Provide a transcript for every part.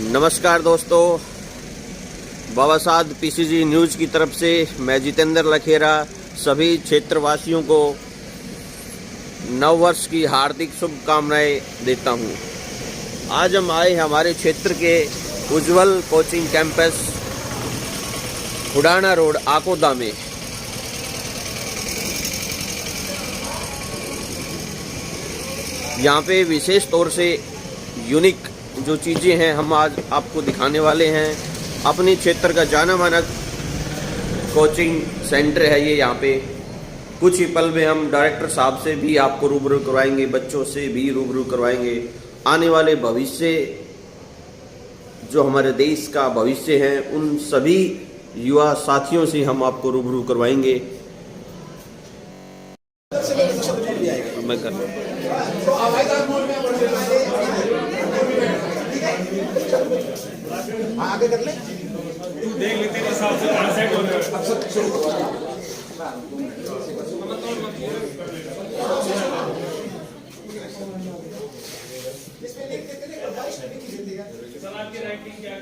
नमस्कार दोस्तों, बाबासाद PCG news की तरफ से मैं जितेंद्र लखेरा सभी क्षेत्रवासियों को नव वर्ष की हार्दिक शुभकामनाएं देता हूं। आज हम आए हमारे क्षेत्र के उज्जवल कोचिंग कैंपस खुडाना रोड आकोदा में। यहाँ पे विशेष तौर से यूनिक जो चीज़ें हैं हम आज आपको दिखाने वाले हैं। अपने क्षेत्र का जाना माना कोचिंग सेंटर है ये। यहाँ पे कुछ ही पल में हम डायरेक्टर साहब से भी आपको रूबरू करवाएंगे, बच्चों से भी रूबरू करवाएंगे। आने वाले भविष्य जो हमारे देश का भविष्य है उन सभी युवा साथियों से हम आपको रूबरू करवाएंगे। मैं कर आगे कर ले देख ले तेरे हिसाब से कहां सेट हो रहा है। सलाद की राइटिंग क्या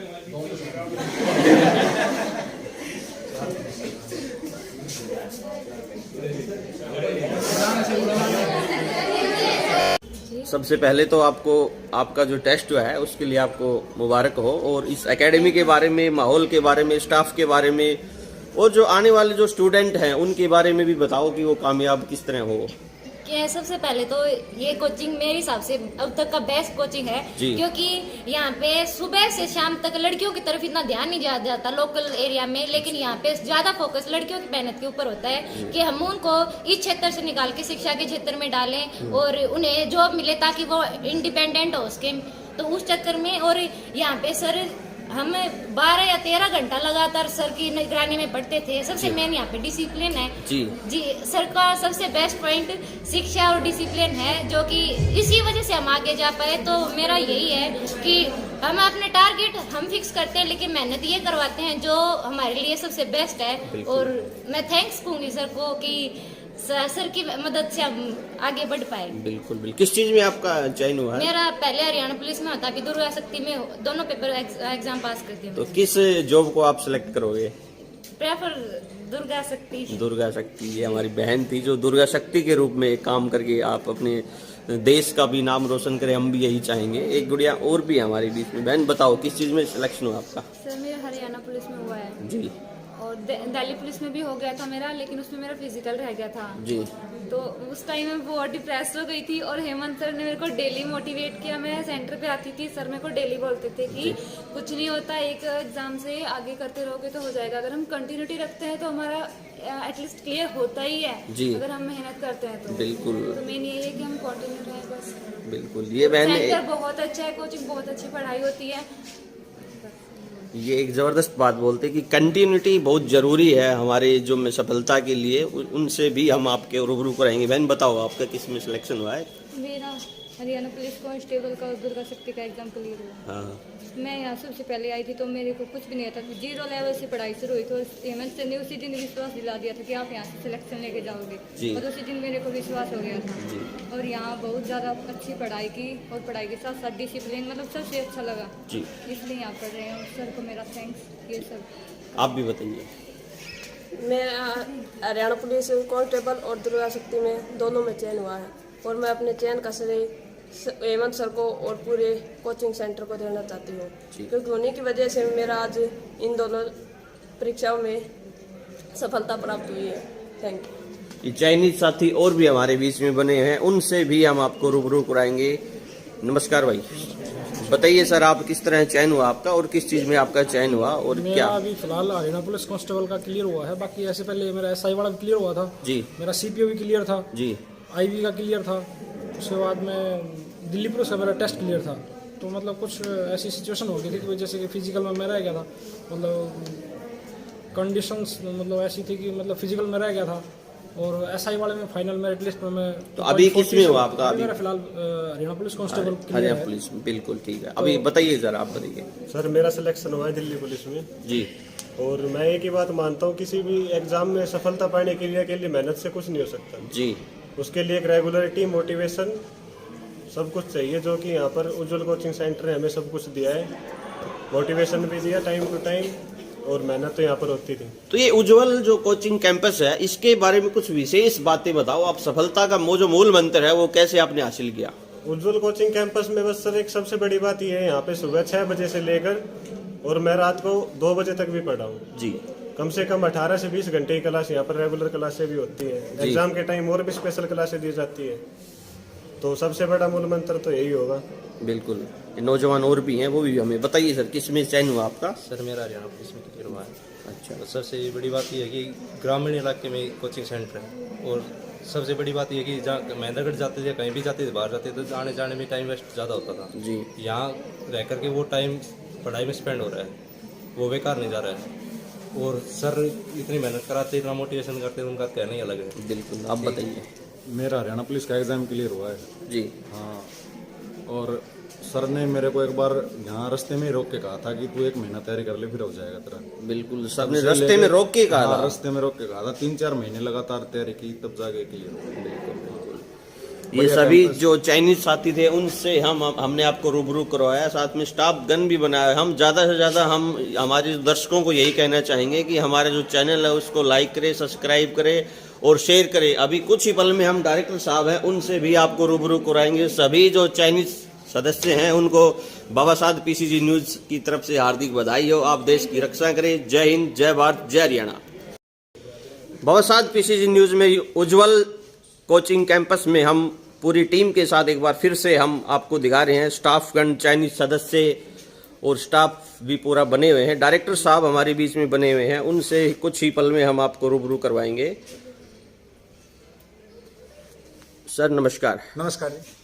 सबसे पहले तो आपको आपका जो टेस्ट हुआ है उसके लिए आपको मुबारक हो, और इस एकेडमी के बारे में, माहौल के बारे में, स्टाफ के बारे में और जो आने वाले जो स्टूडेंट हैं उनके बारे में भी बताओ कि वो कामयाब किस तरह हो। सबसे पहले तो ये कोचिंग मेरे हिसाब से अब तक का बेस्ट कोचिंग है, क्योंकि यहाँ पे सुबह से शाम तक लड़कियों की तरफ इतना ध्यान नहीं दिया जाता लोकल एरिया में, लेकिन यहाँ पे ज्यादा फोकस लड़कियों की मेहनत के ऊपर होता है कि हम उनको इस क्षेत्र से निकाल के शिक्षा के क्षेत्र में डालें और उन्हें जॉब मिले ताकि वो इंडिपेंडेंट हो उसके। तो उस चक्कर में, और यहाँ पे सर हम 12 या 13 घंटा लगातार सर की निगरानी में पढ़ते थे। सबसे मेन यहाँ पे डिसिप्लिन है जी। सर का सबसे बेस्ट पॉइंट शिक्षा और डिसिप्लिन है, जो कि इसी वजह से हम आगे जा पाए। तो मेरा यही है कि हम अपने टारगेट हम फिक्स करते हैं, लेकिन मेहनत ये करवाते हैं जो हमारे लिए सबसे बेस्ट है। और मैं थैंक्स कहूँगी सर को कि सर की मदद से हम आगे बढ़ पाए। बिल्कुल बिल्कुल। किस चीज में आपका चयन हुआ है? मेरा पहले हरियाणा पुलिस में होता, अभी दुर्गा शक्ति में दोनों पेपर एग्जाम पास कर दिया। तो किस जॉब को आप सिलेक्ट करोगे? प्रेफर दुर्गा शक्ति। दुर्गा शक्ति, ये हमारी बहन थी जो दुर्गा शक्ति के रूप में काम करके आप अपने देश का भी नाम रोशन करें, हम भी यही चाहेंगे। एक गुड़िया और भी है हमारे बीच में। बहन बताओ किस चीज में सिलेक्शन हुआ आपका? सर मेरा हरियाणा पुलिस में हुआ है जी, और दिल्ली पुलिस में भी हो गया था मेरा, लेकिन उसमें मेरा फिजिकल रह गया था जी। तो उस टाइम में बहुत डिप्रेस हो गई थी, और हेमंत सर ने मेरे को डेली मोटिवेट किया। मैं सेंटर पे आती थी, सर मेरे को डेली बोलते थे कि कुछ नहीं होता, एक एग्जाम से आगे करते रहोगे तो हो जाएगा। अगर हम कंटिन्यूटी रखते हैं तो हमारा एटलीस्ट क्लियर होता ही है जी, अगर हम मेहनत करते हैं तो। बिल्कुल। तो मेन ये है कि हम कंटिन्यू रहें बस। बिल्कुल। ये बहन सेंटर बहुत अच्छा है, कोचिंग बहुत अच्छी पढ़ाई होती है। ये एक जबरदस्त बात बोलते कि कंटिन्यूटी बहुत जरूरी है हमारे जो में सफलता के लिए। उनसे भी हम आपके रूबरू कराएंगे। बहन बताओ आपका किस में सिलेक्शन हुआ है? मेरा हरियाणा पुलिस कांस्टेबल का दुर्गा शक्ति का एग्जाम क्लियर हुआ। हाँ। मैं यहाँ सबसे पहले आई थी तो मेरे को कुछ भी नहीं था, 0 लेवल से पढ़ाई शुरू हुई। तो हेमंत सर ने उसी दिन विश्वास दिला दिया था कि आप यहाँ से सिलेक्शन लेके जाओगे, और उसी दिन मेरे को विश्वास हो गया था। और यहाँ बहुत ज़्यादा अच्छी पढ़ाई की, और पढ़ाई के साथ साथ डिसिप्लिन, मतलब सबसे अच्छा लगा जी, इसलिए यहाँ पढ़ रहे हैं। और सर को मेरा थैंक्स। ये सब आप भी बताइए। मेरा हरियाणा पुलिस कांस्टेबल और दुर्गा शक्ति में दोनों में चयन हुआ है, और मैं अपने चयन का श्रेय हेमंत सर को और पूरे कोचिंग सेंटर को देना चाहती हूँ, क्योंकि उन्हीं की वजह से मेरा आज इन दोनों परीक्षाओं में सफलता प्राप्त हुई है। Thank you. ये चाइनीज साथी और भी हमारे बीच में बने हैं, उनसे भी हम आपको रूबरू कराएंगे। नमस्कार भाई, बताइए सर आप किस तरह चयन हुआ आपका, और किस चीज में आपका चयन हुआ और क्या? अभी फिलहाल हरियाणा पुलिस कांस्टेबल का क्लियर हुआ है। बाकी ऐसे पहले मेरा SI वाला भी क्लियर हुआ था जी, मेरा CPO भी क्लियर था जी, IB का क्लियर था। उसके बाद में दिल्ली पुलिस का मेरा टेस्ट क्लियर था। तो मतलब कुछ ऐसी सिचुएशन हो गई थी कि जैसे कि फिजिकल में मैं रह गया था, मतलब कंडीशंस मतलब ऐसी थी कि मतलब फिजिकल में रह गया था, और SI वाले में फाइनल मेरिट लिस्ट में मैं। तो अभी किस में हुआ आपका? अभी मेरा फिलहाल Haryana police constable. Haryana police, बिल्कुल ठीक है। अभी बताइए जरा, आप बताइए। सर मेरा सिलेक्शन हुआ है दिल्ली पुलिस में जी, और मैं एक ही बात मानता हूँ, किसी भी एग्जाम में सफलता पाने के लिए मेहनत से कुछ नहीं हो सकता जी। उसके लिए एक रेगुलरिटी, मोटिवेशन सब कुछ चाहिए, जो कि यहाँ पर उज्जवल कोचिंग सेंटर ने हमें सब कुछ दिया है। मोटिवेशन भी दिया टाइम टू टाइम, और मेहनत तो यहाँ पर होती थी। तो ये उज्जवल जो कोचिंग कैंपस है, इसके बारे में कुछ विशेष बातें बताओ। आप सफलता का जो मूल मंत्र है वो कैसे आपने हासिल किया? उज्जवल कोचिंग कैंपस में बस सर एक सबसे बड़ी बात ये है, यहाँ पे सुबह 6 बजे से लेकर और मैं रात को 2 बजे तक भी पढ़ा हूँ जी। कम से कम 18 से 20 घंटे की क्लास यहाँ पर रेगुलर क्लासें भी होती हैं। एग्जाम के टाइम और भी स्पेशल क्लासें दी जाती है। तो सबसे बड़ा मूल मंत्र तो यही होगा। बिल्कुल। नौजवान और भी हैं, वो भी हमें बताइए सर, किस में चयन हुआ आपका? सर मेरा हरियाणा पुलिस में क्लियर हुआ है। अच्छा। तो सबसे बड़ी बात यह है कि ग्रामीण इलाके में कोचिंग सेंटर है, और सबसे बड़ी बात यह है कि जहाँ महेंद्रगढ़ जाते थे, कहीं भी जाते थे, बाहर जाते थे, तो आने जाने में टाइम वेस्ट ज़्यादा होता था जी। यहाँ रह करके वो टाइम पढ़ाई में स्पेंड हो रहा है, वो बेकार नहीं जा रहा है। और सर इतनी मेहनत कराते, इतना मोटिवेशन करते हैं, उनका कहना ही अलग है। बिल्कुल, आप बताइए। मेरा हरियाणा पुलिस का एग्ज़ाम क्लियर हुआ है जी। हाँ, और सर ने मेरे को एक बार यहाँ रास्ते में रोक के कहा था कि तू 1 महीना तैयारी कर ले, फिर हो जाएगा तेरा। बिल्कुल, सर ने रास्ते में रोक के कहा था? रास्ते में रोक के कहा था। 3-4 महीने लगातार तैयारी की, तब जाके क्लियर हुआ। बिल्कुल। ये सभी जो चाइनीज साथी थे उनसे हमने आपको रूबरू करवाया, साथ में स्टाफ गन भी बनाया। हम ज़्यादा से ज़्यादा हमारे दर्शकों को यही कहना चाहेंगे कि हमारे जो चैनल है उसको लाइक करें, सब्सक्राइब करें और शेयर करें। अभी कुछ ही पल में हम डायरेक्टर साहब हैं, उनसे भी आपको रूबरू कराएंगे। सभी जो चाइनीज सदस्य हैं उनको बाबा साहब पीसीजी न्यूज़ की तरफ से हार्दिक बधाई हो। आप देश की रक्षा करें। जय हिंद, जय भारत, जय हरियाणा। बाबा साहब पीसीजी न्यूज़ में उज्जवल कोचिंग कैंपस में हम पूरी टीम के साथ एक बार फिर से हम आपको दिखा रहे हैं। स्टाफगण, चाइनीज सदस्य और स्टाफ भी पूरा बने हुए हैं। डायरेक्टर साहब हमारे बीच में बने हुए हैं, उनसे कुछ ही पल में हम आपको रूबरू करवाएंगे। सर नमस्कार। नमस्कार जी।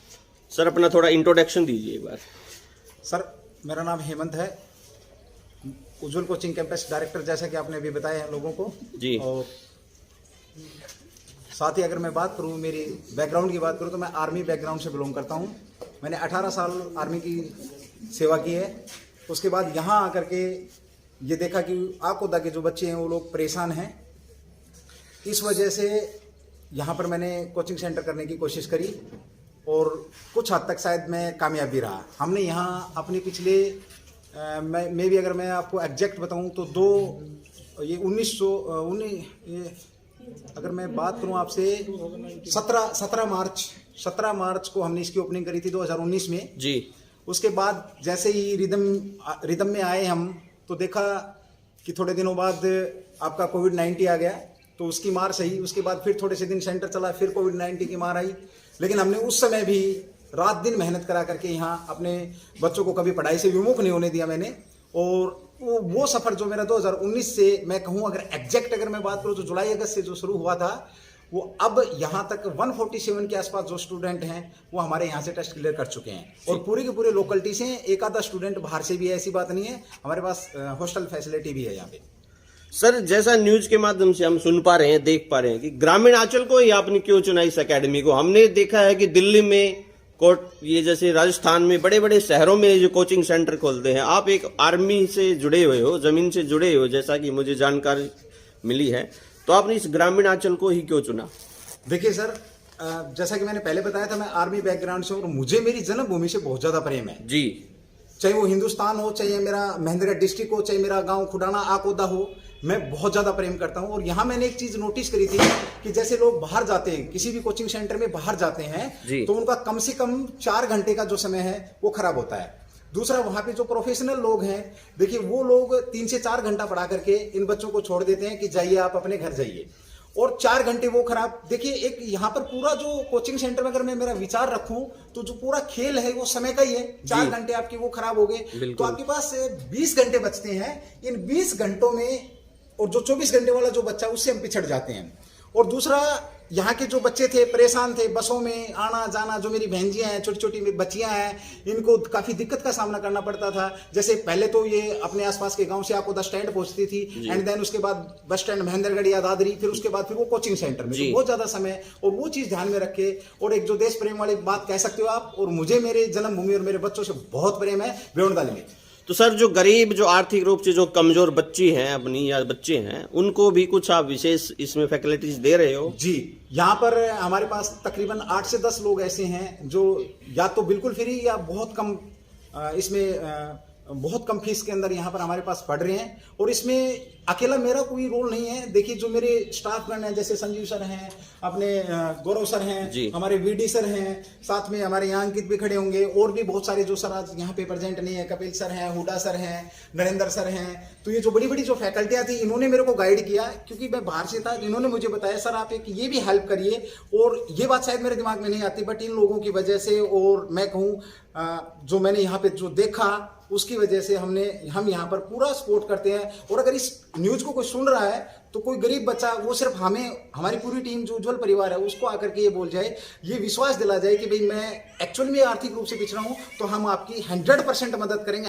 सर अपना थोड़ा इंट्रोडक्शन दीजिए एक बार। सर मेरा नाम हेमंत है, उज्जवल कोचिंग कैंपस डायरेक्टर, जैसा कि आपने अभी बताया लोगों को जी। और साथ ही अगर मैं बात करूं, मेरी बैकग्राउंड की बात करूं, तो मैं आर्मी बैकग्राउंड से बिलोंग करता हूं। मैंने 18 साल आर्मी की सेवा की है। उसके बाद यहाँ आकर के ये देखा कि आकोदा के जो बच्चे हैं वो लोग परेशान हैं। इस वजह से यहाँ पर मैंने कोचिंग सेंटर करने की कोशिश करी और कुछ हद तक शायद मैं कामयाब भी रहा। हमने यहाँ अपने पिछले मैं भी अगर मैं आपको एग्जैक्ट बताऊँ तो 1919 अगर मैं बात करूं आपसे 17 मार्च को हमने इसकी ओपनिंग करी थी 2019 में जी। उसके बाद जैसे ही रिदम में आए हम, तो देखा कि थोड़े दिनों बाद आपका कोविड-19 आ गया, तो उसकी मार सही। उसके बाद फिर थोड़े से दिन सेंटर चला, फिर कोविड-19 की मार आई। लेकिन हमने उस समय भी रात दिन मेहनत करा करके यहाँ अपने बच्चों को कभी पढ़ाई से विमुख नहीं होने दिया मैंने। और वो सफर जो मेरा 2019 से मैं कहूँ, अगर एग्जैक्ट अगर मैं बात करूँ तो जुलाई अगस्त से जो शुरू हुआ था, वो अब यहाँ तक 147 के आसपास जो स्टूडेंट हैं वो हमारे यहाँ से टेस्ट क्लियर कर चुके हैं। और पूरे के पूरे लोकलिटी से, एक आधा स्टूडेंट बाहर से भी है, ऐसी बात नहीं है। हमारे पास हॉस्टल फैसिलिटी भी है यहाँ पे। सर जैसा न्यूज के माध्यम से हम सुन पा रहे हैं, देख पा रहे हैं कि ग्रामीण आंचल को ही आपने क्यों चुना इस एकेडमी को? हमने देखा है कि दिल्ली में ये जैसे राजस्थान में बड़े बड़े शहरों में जो कोचिंग सेंटर खोलते हैं, आप एक आर्मी से जुड़े हुए हो, जमीन से जुड़े हो, जैसा कि मुझे जानकारी मिली है, तो आपने इस ग्रामीण आंचल को ही क्यों चुना? देखिए सर, जैसा कि मैंने पहले बताया था, मैं आर्मी बैकग्राउंड से हूँ और मुझे मेरी जन्मभूमि से बहुत ज्यादा प्रेम है जी। चाहे वो हिंदुस्तान हो, चाहे मेरा महेंद्रगढ़ डिस्ट्रिक्ट हो, चाहे मेरा गांव खुडाना आकोदा हो, मैं बहुत ज्यादा प्रेम करता हूं। और यहाँ मैंने एक चीज नोटिस करी थी कि जैसे लोग बाहर जाते हैं, किसी भी कोचिंग सेंटर में बाहर जाते हैं, तो उनका कम से कम 4 घंटे का जो समय है वो खराब होता है। दूसरा, वहां पे जो प्रोफेशनल लोग हैं, देखिए वो लोग 3 से 4 घंटा पढ़ा करके इन बच्चों को छोड़ देते हैं कि जाइए आप अपने घर जाइए, और 4 घंटे वो खराब। देखिए एक यहाँ पर पूरा जो कोचिंग सेंटर में अगर मैं मेरा विचार रखूं तो जो पूरा खेल है वो समय का ही है। 4 घंटे आपके वो खराब हो गए तो आपके पास 20 घंटे बचते हैं। इन 20 घंटों में और जो 24 घंटे वाला जो बच्चा, उससे हम पिछड़ जाते हैं। और दूसरा, यहाँ के जो बच्चे थे परेशान थे, बसों में आना जाना, जो मेरी बहनजियाँ हैं, छोटी छोटी बच्चियाँ हैं, इनको काफ़ी दिक्कत का सामना करना पड़ता था। जैसे पहले तो ये अपने आसपास के गांव से आकोदा स्टैंड पहुंचती थी, एंड देन उसके बाद बस स्टैंड महेंद्रगढ़ या दादरी, फिर उसके बाद फिर वो कोचिंग सेंटर में, तो बहुत ज़्यादा समय। और वो चीज़ ध्यान में रखे, और एक जो देश प्रेम वाली बात कह सकते हो आप, और मुझे मेरे जन्मभूमि और मेरे बच्चों से बहुत प्रेम है बियॉन्ड द लिमिट। तो सर जो गरीब, जो आर्थिक रूप से जो कमजोर बच्ची हैं अपनी या बच्चे हैं, उनको भी कुछ आप विशेष इसमें फैसिलिटीज दे रहे हो? जी, यहाँ पर हमारे पास तकरीबन 8 से 10 लोग ऐसे हैं जो या तो बिल्कुल फ्री या बहुत कम इसमें बहुत कम फीस के अंदर यहाँ पर हमारे पास पढ़ रहे हैं। और इसमें अकेला मेरा कोई रोल नहीं है। देखिए जो मेरे स्टाफगण हैं, जैसे संजीव सर हैं, अपने गौरव सर हैं, हमारे वीडी सर हैं, साथ में हमारे यहाँ अंकित भी खड़े होंगे, और भी बहुत सारे जो सर आज यहाँ पे प्रेजेंट नहीं है, कपिल सर हैं, हुडा सर हैं, नरेंद्र सर हैं। तो ये जो बड़ी बड़ी जो फैकल्टियाँ थी, इन्होंने मेरे को गाइड किया, क्योंकि मैं बाहर से था। इन्होंने मुझे बताया सर आप एक ये भी हेल्प करिए, और ये बात शायद मेरे दिमाग में नहीं आती, बट इन लोगों की वजह से, और मैं कहूँ जो मैंने यहाँ पे जो देखा उसकी वजह से हम यहाँ पर पूरा सपोर्ट करते हैं। और अगर इस न्यूज को कोई सुन रहा है तो कोई गरीब बच्चा, वो सिर्फ हमारी पूरी टीम जो उज्जवल परिवार है उसको आकर के ये बोल जाए, ये विश्वास दिला जाए कि भाई मैं एक्चुअली में आर्थिक रूप से पिछड़ा हूँ, तो हम आपकी 100% मदद करेंगे।